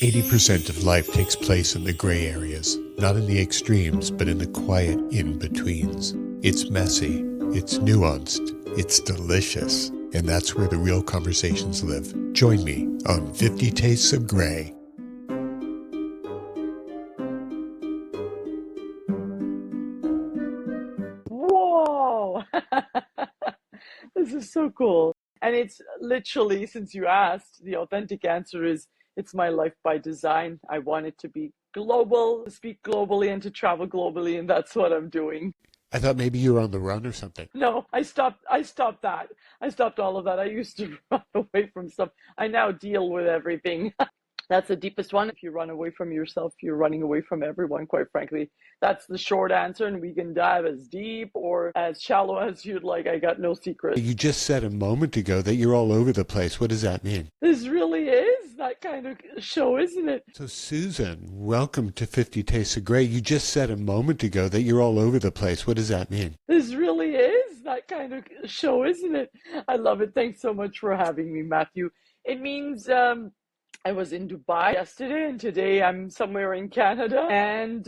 80% of life takes place in the gray areas, not in the extremes, but in the quiet in-betweens. It's messy, it's nuanced, it's delicious, and that's where the real conversations live. Join me on 50 Tastes of Grey. Whoa! This is so cool. And it's literally, since you asked, the authentic answer is it's my life by design. I want it to be global, to speak globally and to travel globally, and that's what I'm doing. I thought maybe you were on the run or something. No, I stopped that. I stopped all of that. I used to run away from stuff. I now deal with everything. That's the deepest one. If you run away from yourself, you're running away from everyone, quite frankly. That's the short answer, and we can dive as deep or as shallow as you'd like. I got no secrets. You just said a moment ago that you're all over the place. What does that mean? This really is that kind of show, isn't it? So, SuZan, welcome to 50 Tastes of Grey. You just said a moment ago that you're all over the place. What does that mean? This really is that kind of show, isn't it? I love it. Thanks so much for having me, Matthew. It means I was in Dubai yesterday, and today I'm somewhere in Canada, and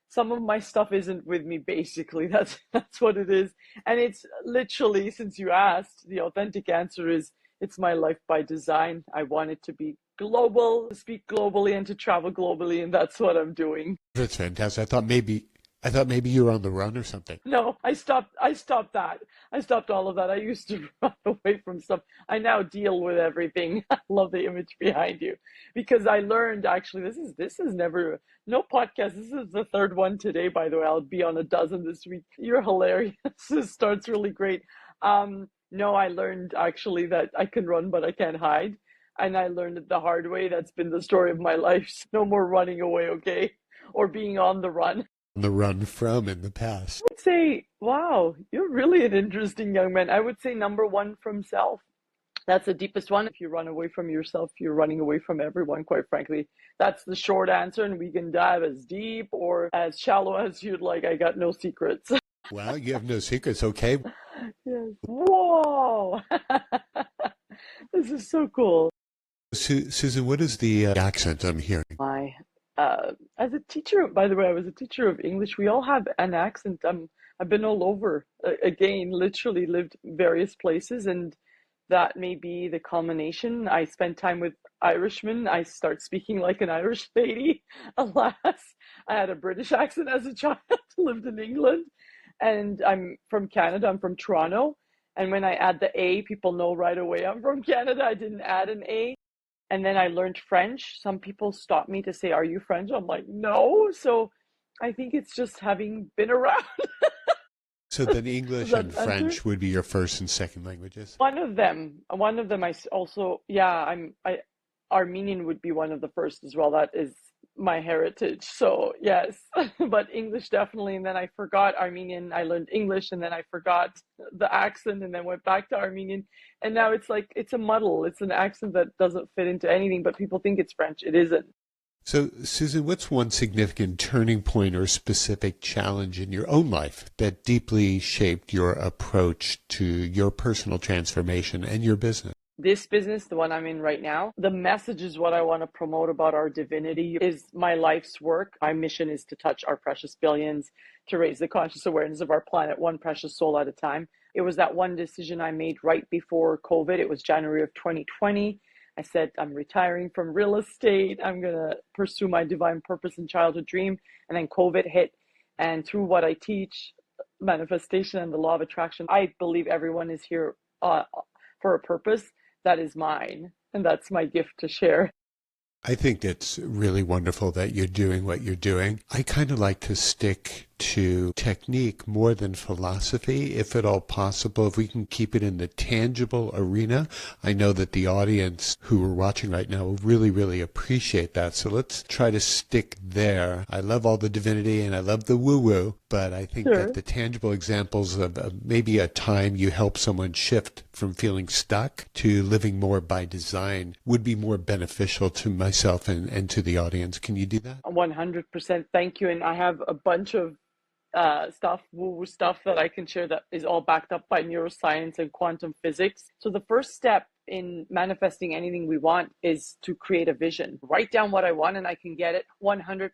some of my stuff isn't with me, basically. That's what it is. And it's literally, since you asked, the authentic answer is it's my life by design. I want it to be global, to speak globally and to travel globally, and that's what I'm doing. That's fantastic. I thought maybe you were on the run or something. No, I stopped that. I stopped all of that. I used to run away from stuff. I now deal with everything. I love the image behind you because I learned actually this is never no podcast. This is the third one today, by the way. I'll be on a dozen this week. You're hilarious. This starts really great. No, I learned actually that I can run, but I can't hide. And I learned it the hard way. That's been the story of my life. No more running away, okay? Or being on the run. On the run from in the past. I would say, wow, you're really an interesting young man. I would say number one, from self. That's the deepest one. If you run away from yourself, you're running away from everyone, quite frankly. That's the short answer, and we can dive as deep or as shallow as you'd like. I got no secrets. Wow, you have no secrets, okay? Yes. Whoa! This is so cool. SuZan, what is the accent I'm hearing? As a teacher, by the way, I was a teacher of English. We all have an accent. I've been all over. Again, literally lived various places, and that may be the culmination. I spent time with Irishmen. I start speaking like an Irish lady. Alas, I had a British accent as a child, lived in England, and I'm from Canada. I'm from Toronto. And when I add the A, people know right away I'm from Canada. I didn't add an A. And then I learned French. Some people stop me to say, "Are you French?" I'm like, "No." So I think it's just having been around. So then English and French would be your first and second languages? One of them. I also, yeah, Armenian would be one of the first as well. That is my heritage. So yes, but English definitely. And then I forgot Armenian. I learned English, and then I forgot the accent, and then went back to Armenian. And now it's like, it's a muddle. It's an accent that doesn't fit into anything, but people think it's French. It isn't. So, SuZan, what's one significant turning point or specific challenge in your own life that deeply shaped your approach to your personal transformation and your business? This business, the one I'm in right now, the message is what I want to promote about our divinity is my life's work. My mission is to touch our precious billions, to raise the conscious awareness of our planet, one precious soul at a time. It was that one decision I made right before COVID. It was January of 2020. I said, I'm retiring from real estate. I'm going to pursue my divine purpose and childhood dream. And then COVID hit. And through what I teach, manifestation and the law of attraction, I believe everyone is here for a purpose that is mine. And that's my gift to share. I think it's really wonderful that you're doing what you're doing. I kind of like to stick to technique more than philosophy, if at all possible. If we can keep it in the tangible arena, I know that the audience who are watching right now will really, really appreciate that. So let's try to stick there. I love all the divinity and I love the woo-woo, but I think that the tangible examples of maybe a time you help someone shift from feeling stuck to living more by design would be more beneficial to myself and to the audience. Can you do that? 100%. Thank you. And I have a bunch of stuff, woo-woo stuff that I can share that is all backed up by neuroscience and quantum physics. So the first step in manifesting anything we want is to create a vision. Write down what I want and I can get it 100%.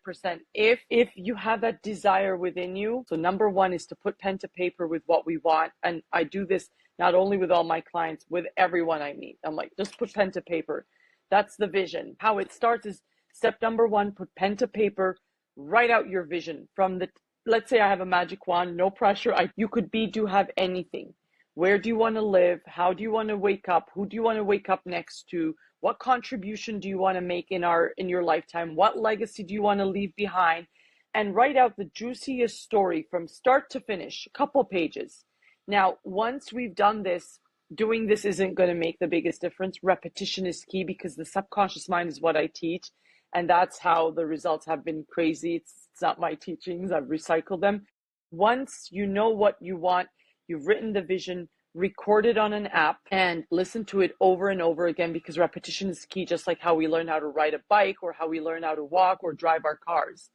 If you have that desire within you. So number one is to put pen to paper with what we want. And I do this not only with all my clients, with everyone I meet. I'm like, just put pen to paper. That's the vision. How it starts is step number one, put pen to paper, write out your vision from the, let's say I have a magic wand, no pressure. You could have anything. Where do you want to live? How do you want to wake up? Who do you want to wake up next to? What contribution do you want to make in your lifetime? What legacy do you want to leave behind? And write out the juiciest story from start to finish, a couple pages. Now, once we've done this, doing this isn't going to make the biggest difference. Repetition is key because the subconscious mind is what I teach. And that's how the results have been crazy. It's not my teachings. I've recycled them. Once you know what you want, you've written the vision, record it on an app and listen to it over and over again because repetition is key, just like how we learn how to ride a bike or how we learn how to walk or drive our cars.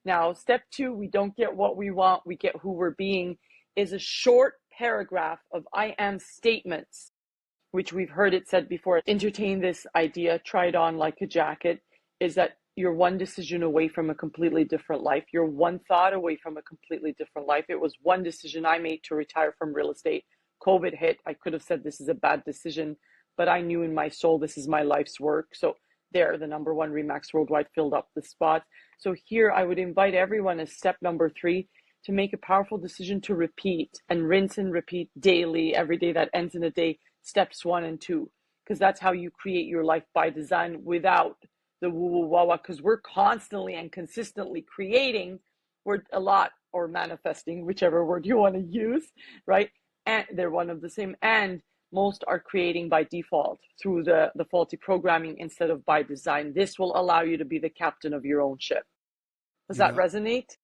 Now, step two, we don't get what we want, we get who we're being, is a short paragraph of I am statements, which we've heard it said before. Entertain this idea, try it on like a jacket, is that you're one decision away from a completely different life. You're one thought away from a completely different life. It was one decision I made to retire from real estate. COVID hit. I could have said this is a bad decision, but I knew in my soul this is my life's work. So there, the number one Remax Worldwide filled up the spot. So here I would invite everyone as step number three to make a powerful decision to repeat and rinse and repeat daily, every day that ends in a day, steps 1 and 2, because that's how you create your life by design without the woo-woo wah-wah, because we're constantly and consistently creating, we're a lot, or manifesting, whichever word you want to use, right? And they're one of the same. And most are creating by default through the faulty programming instead of by design. This will allow you to be the captain of your own ship. Does that resonate?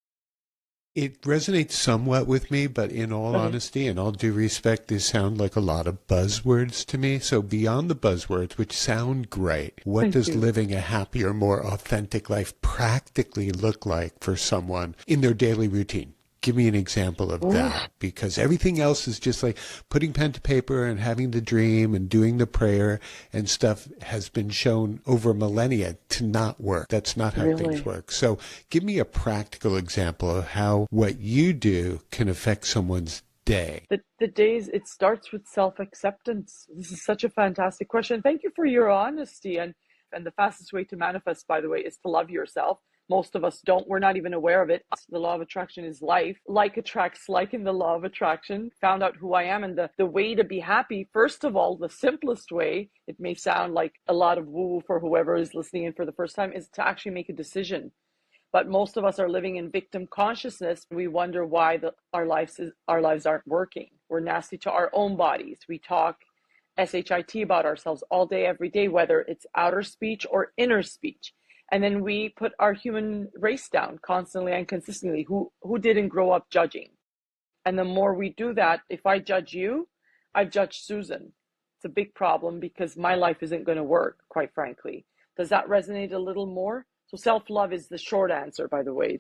It resonates somewhat with me, but in all honesty and all due respect, they sound like a lot of buzzwords to me. So beyond the buzzwords, which sound great, what does living a happier, more authentic life practically look like for someone in their daily routine? Give me an example of that, because everything else is just like putting pen to paper and having the dream and doing the prayer and stuff has been shown over millennia to not work. That's not how things work. So give me a practical example of how what you do can affect someone's day. The days, it starts with self-acceptance. This is such a fantastic question. Thank you for your honesty. And the fastest way to manifest, by the way, is to love yourself. Most of us don't. We're not even aware of it. The law of attraction is life. Like attracts like in the law of attraction. Found out who I am, and the way to be happy, first of all, the simplest way, it may sound like a lot of woo for whoever is listening in for the first time, is to actually make a decision. But most of us are living in victim consciousness. We wonder why our lives aren't working. We're nasty to our own bodies. We talk SHIT about ourselves all day, every day, whether it's outer speech or inner speech. And then we put our human race down constantly and consistently. Who didn't grow up judging? And the more we do that, if I judge you, I've judged SuZan. It's a big problem because my life isn't going to work, quite frankly. Does that resonate a little more? So self-love is the short answer, by the way.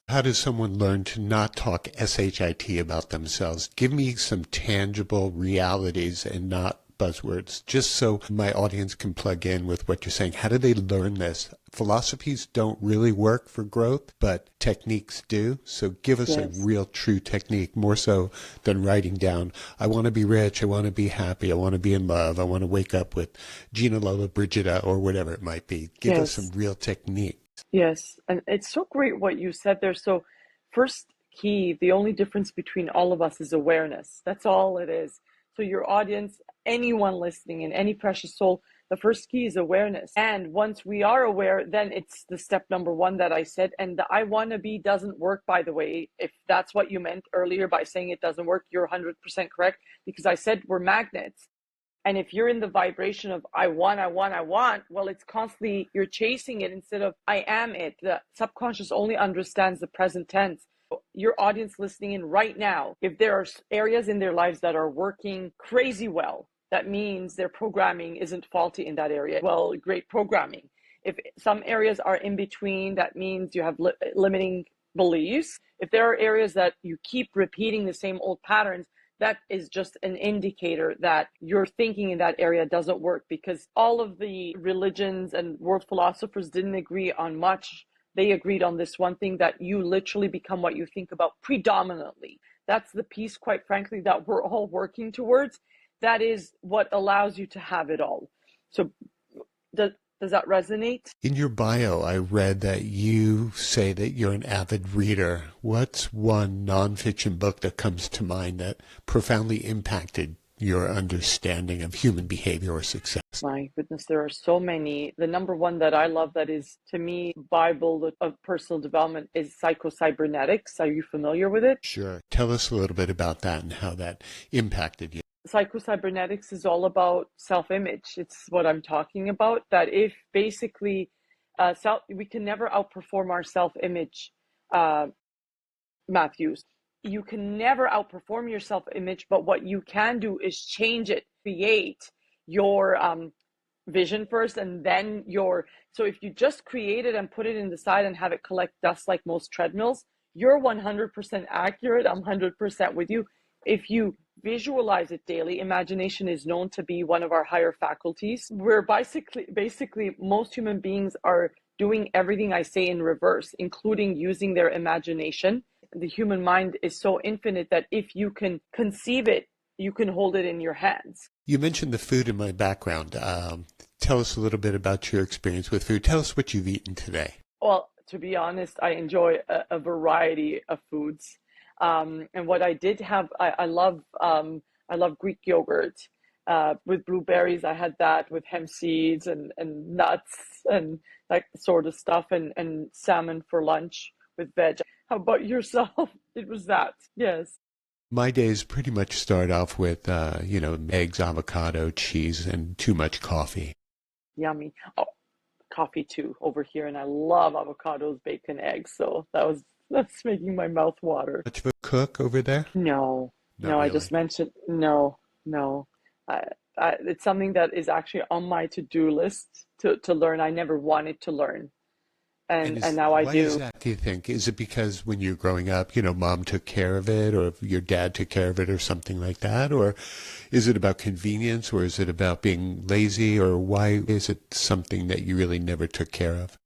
How does someone learn to not talk SHIT about themselves? Give me some tangible realities and not buzzwords, just so my audience can plug in with what you're saying. How do they learn this? Philosophies don't really work for growth, but techniques do. So give us a real true technique, more so than writing down, I want to be rich, I want to be happy, I want to be in love, I want to wake up with Gina Lola Brigida or whatever it might be. Give us some real technique. Yes, and it's so great what you said there. So first key, the only difference between all of us is awareness. That's all it is. So your audience, anyone listening in, any precious soul, the first key is awareness. And once we are aware, then it's the step number one that I said. And the I want to be doesn't work, by the way. If that's what you meant earlier by saying it doesn't work, you're 100% correct. Because I said we're magnets. And if you're in the vibration of I want, well, it's constantly, you're chasing it instead of I am it. The subconscious only understands the present tense. Your audience listening in right now, if there are areas in their lives that are working crazy well, that means their programming isn't faulty in that area. Well, great programming. If some areas are in between, that means you have limiting beliefs. If there are areas that you keep repeating the same old patterns, that is just an indicator that your thinking in that area doesn't work, because all of the religions and world philosophers didn't agree on much. They agreed on this one thing, that you literally become what you think about predominantly. That's the piece, quite frankly, that we're all working towards. That is what allows you to have it all. So does that resonate? In your bio, I read that you say that you're an avid reader. What's one nonfiction book that comes to mind that profoundly impacted your understanding of human behavior or success? My goodness, there are so many. The number one that I love, that is to me Bible of personal development, is Psycho-Cybernetics. Are you familiar with it? Sure. Tell us a little bit about that and how that impacted you. Psycho-Cybernetics is all about self-image. It's what I'm talking about, that if basically we can never outperform our self-image, Matthews. You can never outperform your self-image, but what you can do is change it, create your vision first, and then so if you just create it and put it in the side and have it collect dust like most treadmills, you're 100% accurate. I'm 100% with you. If you visualize it daily, imagination is known to be one of our higher faculties. Where basically most human beings are doing everything I say in reverse, including using their imagination. The human mind is so infinite that if you can conceive it, you can hold it in your hands. You mentioned the food in my background. Tell us a little bit about your experience with food. Tell us what you've eaten today. Well, to be honest, I enjoy a variety of foods. And what I did have, I love Greek yogurt with blueberries. I had that with hemp seeds and nuts and that sort of stuff, and salmon for lunch with veg. How about yourself? It was that, yes. My days pretty much start off with, eggs, avocado, cheese, and too much coffee. Yummy. Oh, coffee too over here, and I love avocados, bacon, eggs. So that's making my mouth water. Much of a cook over there? No, Not no, I really. just mentioned no, no. I, it's something that is actually on my to-do list to learn. I never wanted to learn, and now I Why is do. that, do you think? Is it because when you're growing up, mom took care of it, or your dad took care of it, or something like that? Or is it about convenience, or is it about being lazy, or why is it something that you really never took care of?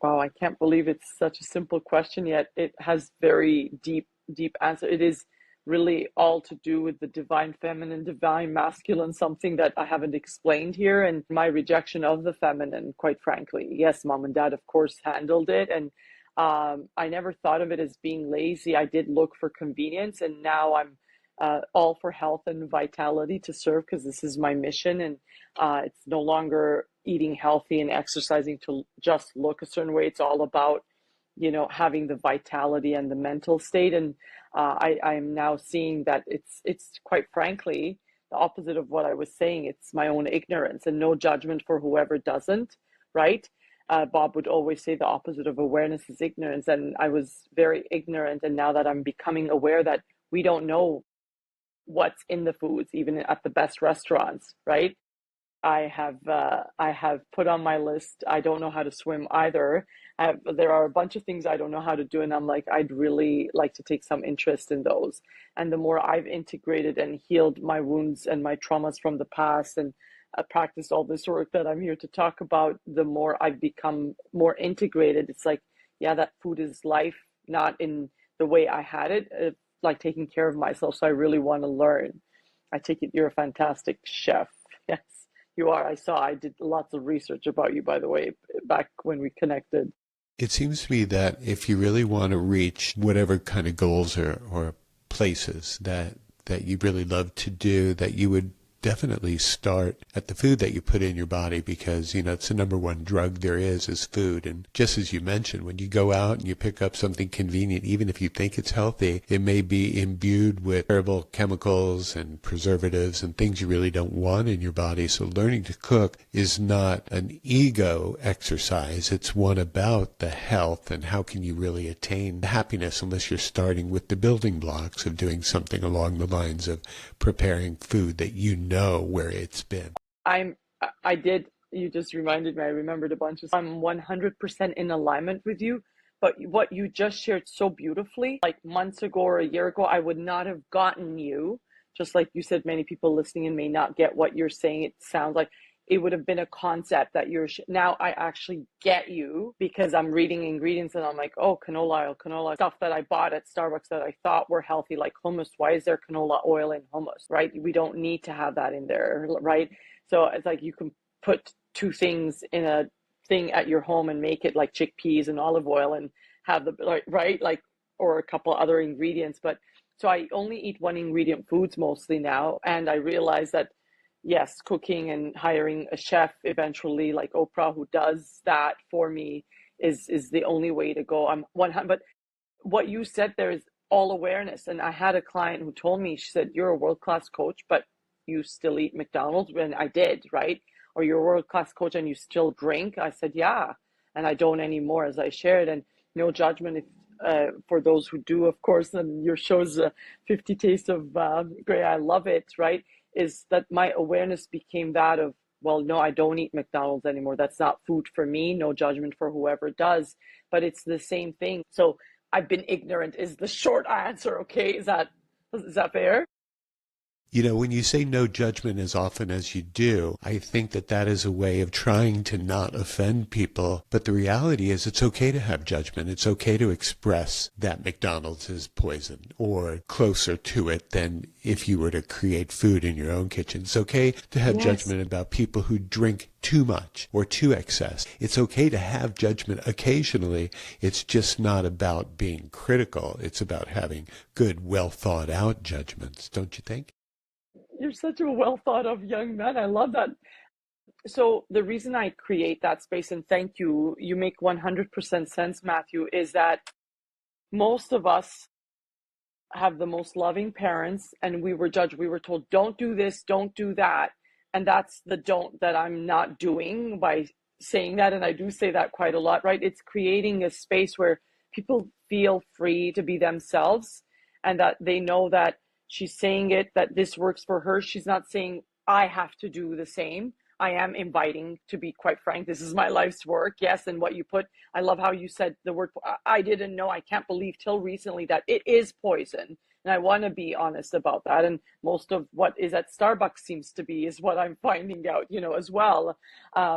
Wow, I can't believe it's such a simple question, yet it has very deep answer. It is really all to do with the divine feminine, divine masculine, something that I haven't explained here, and my rejection of the feminine, quite frankly. Yes, mom and dad, of course, handled it, and I never thought of it as being lazy. I did look for convenience, and now I'm all for health and vitality to serve, because this is my mission, and it's no longer eating healthy and exercising to just look a certain way. It's all about, having the vitality and the mental state. And I am now seeing that it's quite frankly the opposite of what I was saying. It's my own ignorance, and no judgment for whoever doesn't, right? Bob would always say the opposite of awareness is ignorance. And I was very ignorant. And now that I'm becoming aware that we don't know what's in the foods, even at the best restaurants, right? I have put on my list. I don't know how to swim either. There are a bunch of things I don't know how to do, and I'm like, I'd really like to take some interest in those. And the more I've integrated and healed my wounds and my traumas from the past, and practiced all this work that I'm here to talk about, the more I've become more integrated. It's like, yeah, that food is life, not in the way I had it, like taking care of myself. So I really want to learn. I take it you're a fantastic chef. Yes. You are. I did lots of research about you, by the way, back when we connected. It seems to me that if you really want to reach whatever kind of goals or places that you really love to do, that you would definitely start at the food that you put in your body, because, it's the number one drug there is food. And just as you mentioned, when you go out and you pick up something convenient, even if you think it's healthy, it may be imbued with terrible chemicals and preservatives and things you really don't want in your body. So learning to cook is not an ego exercise. It's one about the health and how can you really attain happiness unless you're starting with the building blocks of doing something along the lines of preparing food that know where it's been. I did, you just reminded me, I remembered a bunch of, I'm 100% in alignment with you, But what you just shared so beautifully, like months ago or a year ago, I would not have gotten you. Just like you said, many people listening in may not get what you're saying. It sounds like it would have been a concept that now I actually get you because I'm reading ingredients and I'm like, oh, canola oil, stuff that I bought at Starbucks that I thought were healthy, like hummus. Why is there canola oil in hummus, right? We don't need to have that in there, right? So it's like you can put two things in a thing at your home and make it like chickpeas and olive oil and have the right, like, or a couple other ingredients. But so I only eat one ingredient foods mostly now, and I realize that yes, cooking and hiring a chef eventually, like Oprah, who does that for me, is the only way to go. I'm 100. But what you said there is all awareness. And I had a client who told me, she said, "You're a world-class coach, but you still eat McDonald's." And I did, right? Or you're a world-class coach and you still drink. I said, yeah, and I don't anymore, as I shared. And no judgment if for those who do, of course. And your show's 50 Tastes of Grey. I love it, right? Is that my awareness became that of, well, no, I don't eat McDonald's anymore. That's not food for me. No judgment for whoever does, but it's the same thing. So I've been ignorant is the short answer. Okay. Is that fair? You know, when you say no judgment as often as you do, I think that that is a way of trying to not offend people. But the reality is it's okay to have judgment. It's okay to express that McDonald's is poison or closer to it than if you were to create food in your own kitchen. It's okay to have judgment about people who drink too much or too excess. It's okay to have judgment occasionally. It's just not about being critical. It's about having good, well thought out judgments, don't you think? You're such a well thought of young man. I love that. So the reason I create that space, and thank you, you make 100% sense, Matthew, is that most of us have the most loving parents and we were judged. We were told, don't do this, don't do that. And that's the don't that I'm not doing by saying that. And I do say that quite a lot, right? It's creating a space where people feel free to be themselves and that they know that she's saying it, that this works for her. She's not saying, I have to do the same. I am inviting, to be quite frank, this is my life's work. Yes, and what you put, I love how you said the word, I didn't know, I can't believe till recently that it is poison. And I want to be honest about that. And most of what is at Starbucks seems to be is what I'm finding out, as well,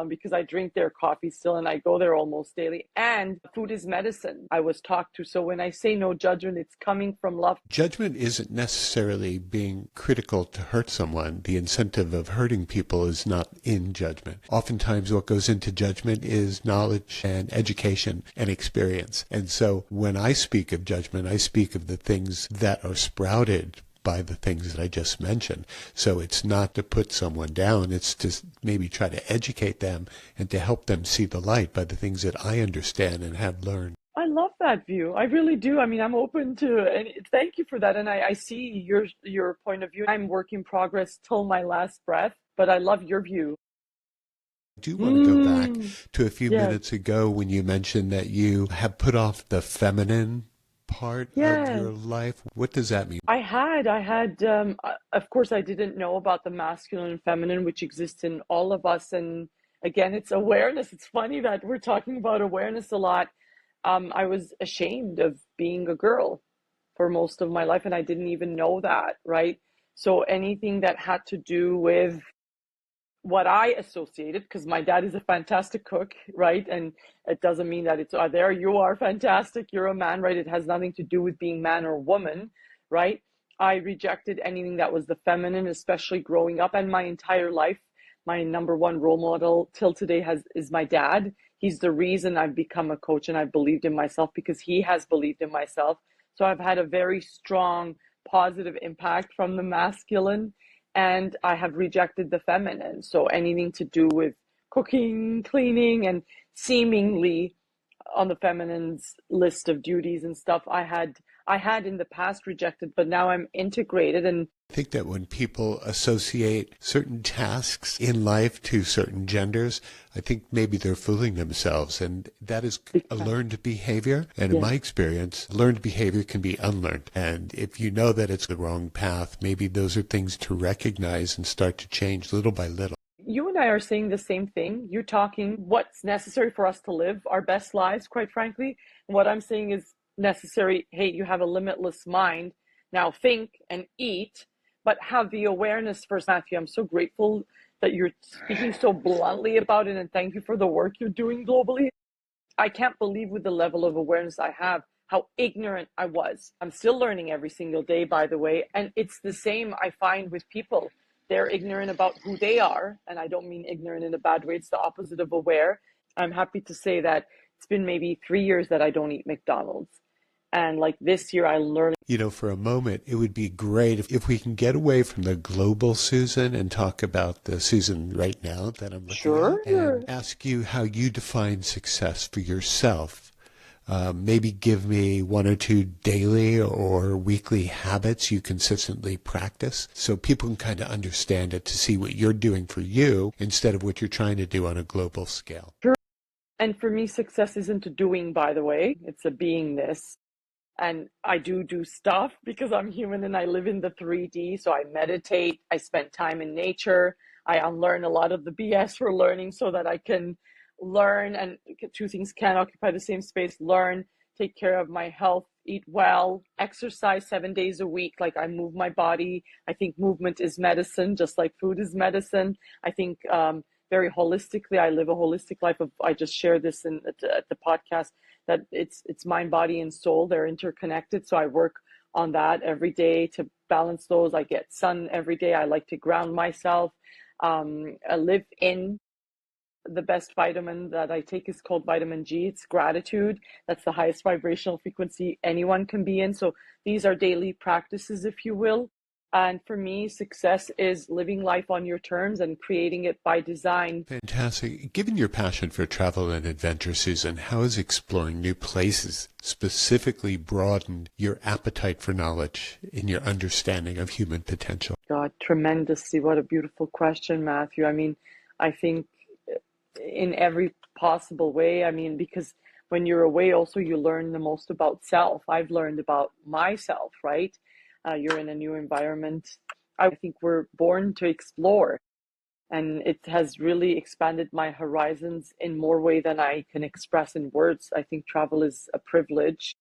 because I drink their coffee still and I go there almost daily. And food is medicine, I was talked to. So when I say no judgment, it's coming from love. Judgment isn't necessarily being critical to hurt someone. The incentive of hurting people is not in judgment. Oftentimes what goes into judgment is knowledge and education and experience. And so when I speak of judgment, I speak of the things that are sprouted by the things that I just mentioned. So it's not to put someone down, it's to maybe try to educate them and to help them see the light by the things that I understand and have learned. I love that view. I really do. I mean, I'm open to, and thank you for that. And I see your point of view. I'm work in progress till my last breath, but I love your view. I do want to go back to a few minutes ago when you mentioned that you have put off the feminine part of your life. What does that mean? I had, of course, I didn't know about the masculine and feminine, which exists in all of us. And again, it's awareness. It's funny that we're talking about awareness a lot. I was ashamed of being a girl for most of my life, and I didn't even know that, right? So anything that had to do with what I associated, because my dad is a fantastic cook, right? And it doesn't mean that it's there, you are fantastic, you're a man, right? It has nothing to do with being man or woman, right? I rejected anything that was the feminine, especially growing up, and my entire life. My number one role model till today is my dad. He's the reason I've become a coach and I've believed in myself because he has believed in myself. So I've had a very strong positive impact from the masculine, and I have rejected the feminine. So anything to do with cooking, cleaning, and seemingly on the feminine's list of duties and stuff, I had in the past rejected, but now I'm integrated. And I think that when people associate certain tasks in life to certain genders, I think maybe they're fooling themselves, and that is a learned behavior. And in my experience, learned behavior can be unlearned. And if you know that it's the wrong path, maybe those are things to recognize and start to change little by little. you and I are saying the same thing. You're talking what's necessary for us to live our best lives, quite frankly. And what I'm saying is necessary. Hey, you have a limitless mind. Now think and eat, but have the awareness first, Matthew. I'm so grateful that you're speaking so bluntly about it, and thank you for the work you're doing globally. I can't believe with the level of awareness I have how ignorant I was. I'm still learning every single day, by the way. And it's the same I find with people. They're ignorant about who they are. And I don't mean ignorant in a bad way. It's the opposite of aware. I'm happy to say that it's been maybe 3 years that I don't eat McDonald's. And like this year, I learned. You know, for a moment, it would be great if we can get away from the global Susan and talk about the Susan right now that I'm looking Sure. at and ask you how you define success for yourself. Maybe give me 1 or 2 daily or weekly habits you consistently practice so people can kind of understand it to see what you're doing for you instead of what you're trying to do on a global scale. Sure. And for me, success isn't a doing, by the way, it's a beingness. And I do stuff because I'm human and I live in the 3D. So I meditate, I spend time in nature, I unlearn a lot of the BS we're learning so that I can learn, and two things can occupy the same space: learn, take care of my health, eat well, exercise 7 days a week. Like, I move my body. I think movement is medicine, just like food is medicine. I think very holistically, I live a holistic life of, I just shared this at the podcast, that it's mind, body, and soul. They're interconnected. So I work on that every day to balance those. I get sun every day. I like to ground myself. I live in the best vitamin that I take is called vitamin G. It's gratitude. That's the highest vibrational frequency anyone can be in. So these are daily practices, if you will. And for me, success is living life on your terms and creating it by design. Fantastic. Given your passion for travel and adventure, Susan, how has exploring new places specifically broadened your appetite for knowledge in your understanding of human potential? God, tremendously. What a beautiful question, Matthew. I mean, I think in every possible way. I mean, because when you're away, also you learn the most about self. I've learned about myself, right? You're in a new environment. I think we're born to explore, and it has really expanded my horizons in more way than I can express in words. I think travel is a privilege,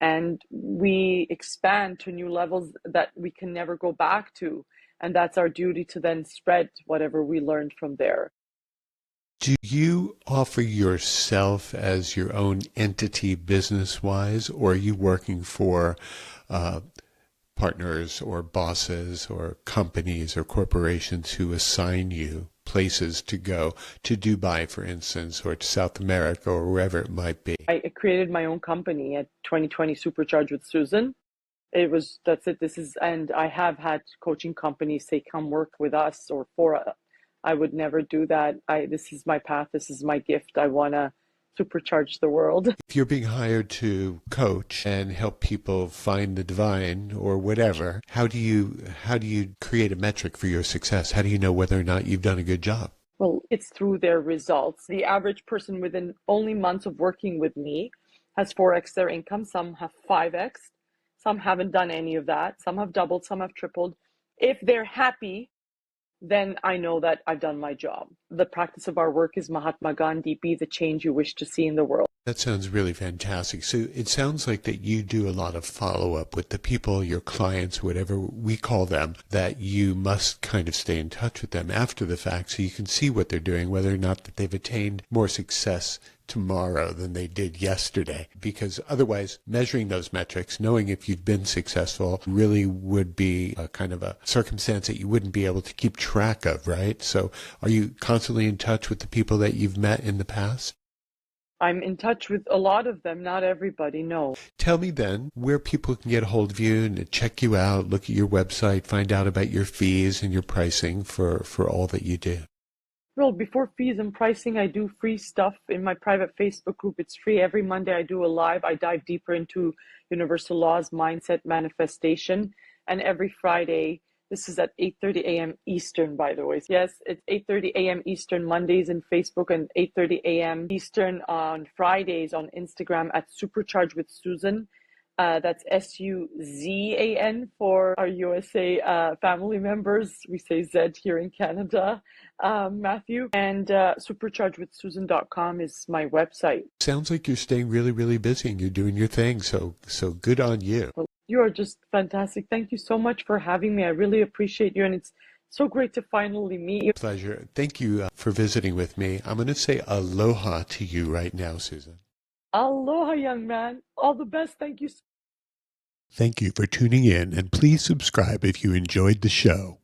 and we expand to new levels that we can never go back to. And that's our duty, to then spread whatever we learned from there. Do you offer yourself as your own entity business-wise, or are you working for partners or bosses or companies or corporations who assign you places to go to Dubai, for instance, or to South America or wherever it might be? I created my own company at 2020 Supercharged with SuZan. That's it. And I have had coaching companies say, come work with us or for us. I would never do that. This is my path. This is my gift. I want to supercharge the world. If you're being hired to coach and help people find the divine or whatever, how do you create a metric for your success? How do you know whether or not you've done a good job? Well, it's through their results. The average person within only months of working with me has 4x their income. Some have 5x. Some haven't done any of that. Some have doubled. Some have tripled. If they're happy, then I know that I've done my job. The practice of our work is Mahatma Gandhi: be the change you wish to see in the world. That sounds really fantastic. So it sounds like that you do a lot of follow-up with the people, your clients, whatever we call them, that you must kind of stay in touch with them after the fact so you can see what they're doing, whether or not that they've attained more success tomorrow than they did yesterday. Because otherwise, measuring those metrics, knowing if you've been successful, really would be a kind of a circumstance that you wouldn't be able to keep track of, right? So are you constantly in touch with the people that you've met in the past? I'm in touch with a lot of them, not everybody, no. Tell me then where people can get a hold of you and check you out, look at your website, find out about your fees and your pricing for all that you do. Well, before fees and pricing, I do free stuff in my private Facebook group. It's free. Every Monday I do a live. I dive deeper into universal laws, mindset, manifestation. And every Friday, this is at 8:30 a.m. Eastern, by the way. Yes, it's 8:30 a.m. Eastern Mondays in Facebook, and 8:30 a.m. Eastern on Fridays on Instagram at Supercharged with SuZan. That's SuZan for our USA family members. We say Z here in Canada, Matthew. And superchargewithsuzan.com is my website. Sounds like you're staying really, really busy and you're doing your thing. So good on you. Well, you are just fantastic. Thank you so much for having me. I really appreciate you. And it's so great to finally meet you. Pleasure. Thank you for visiting with me. I'm going to say aloha to you right now, SuZan. Aloha, young man. All the best. Thank you. Thank you for tuning in, and please subscribe if you enjoyed the show.